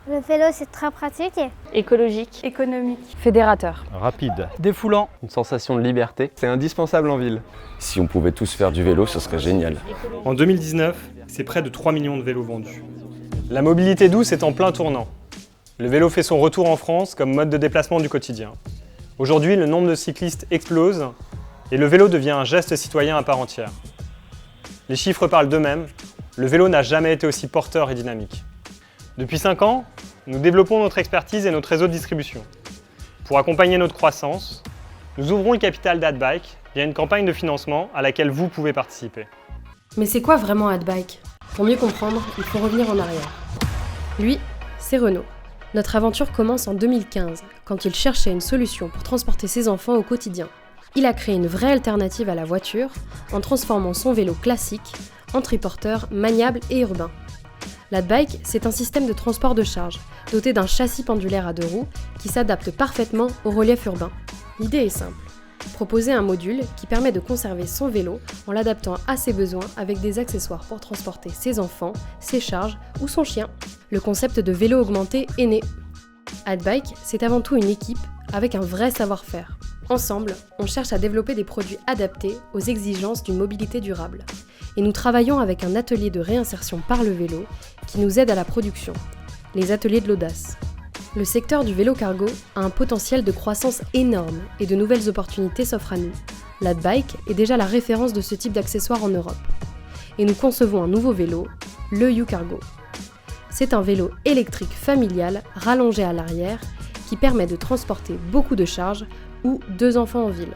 Le vélo, c'est très pratique. Écologique. Économique. Fédérateur. Rapide. Défoulant. Une sensation de liberté. C'est indispensable en ville. Si on pouvait tous faire du vélo, ce serait génial. En 2019, c'est près de 3 millions de vélos vendus. La mobilité douce est en plein tournant. Le vélo fait son retour en France comme mode de déplacement du quotidien. Aujourd'hui, le nombre de cyclistes explose et le vélo devient un geste citoyen à part entière. Les chiffres parlent d'eux-mêmes, le vélo n'a jamais été aussi porteur et dynamique. Depuis 5 ans, nous développons notre expertise et notre réseau de distribution. Pour accompagner notre croissance, nous ouvrons le capital d'Adbike via une campagne de financement à laquelle vous pouvez participer. Mais c'est quoi vraiment Adbike ? Pour mieux comprendre, il faut revenir en arrière. Lui, c'est Renaud. Notre aventure commence en 2015, quand il cherchait une solution pour transporter ses enfants au quotidien. Il a créé une vraie alternative à la voiture en transformant son vélo classique en triporteur maniable et urbain. L'Adbike, c'est un système de transport de charge doté d'un châssis pendulaire à 2 roues qui s'adapte parfaitement au relief urbain. L'idée est simple. Proposer un module qui permet de conserver son vélo en l'adaptant à ses besoins avec des accessoires pour transporter ses enfants, ses charges ou son chien. Le concept de vélo augmenté est né. Adbike, c'est avant tout une équipe avec un vrai savoir-faire. Ensemble, on cherche à développer des produits adaptés aux exigences d'une mobilité durable. Et nous travaillons avec un atelier de réinsertion par le vélo qui nous aide à la production, les ateliers de l'audace. Le secteur du vélo cargo a un potentiel de croissance énorme et de nouvelles opportunités s'offrent à nous. L'Adbike est déjà la référence de ce type d'accessoires en Europe. Et nous concevons un nouveau vélo, le U-Cargo. C'est un vélo électrique familial rallongé à l'arrière qui permet de transporter beaucoup de charges ou 2 enfants en ville.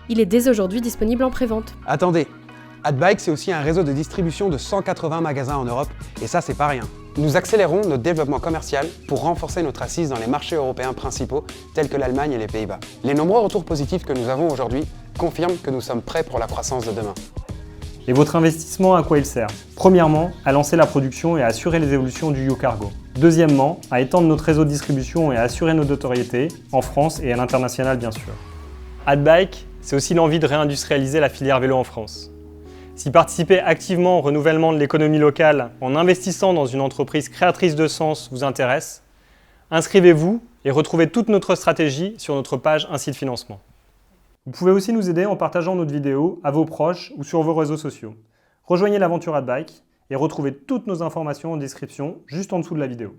Il est dès aujourd'hui disponible en prévente. Attendez, Adbike c'est aussi un réseau de distribution de 180 magasins en Europe et ça c'est pas rien. Nous accélérons notre développement commercial pour renforcer notre assise dans les marchés européens principaux tels que l'Allemagne et les Pays-Bas. Les nombreux retours positifs que nous avons aujourd'hui confirment que nous sommes prêts pour la croissance de demain. Et votre investissement, à quoi il sert ? Premièrement, à lancer la production et à assurer les évolutions du U-Cargo. Deuxièmement, à étendre notre réseau de distribution et à assurer notre notoriété, en France et à l'international bien sûr. Adbike, c'est aussi l'envie de réindustrialiser la filière vélo en France. Si participer activement au renouvellement de l'économie locale en investissant dans une entreprise créatrice de sens vous intéresse, inscrivez-vous et retrouvez toute notre stratégie sur notre page Ainsi de financement. Vous pouvez aussi nous aider en partageant notre vidéo à vos proches ou sur vos réseaux sociaux. Rejoignez l'aventure Adbike et retrouvez toutes nos informations en description juste en dessous de la vidéo.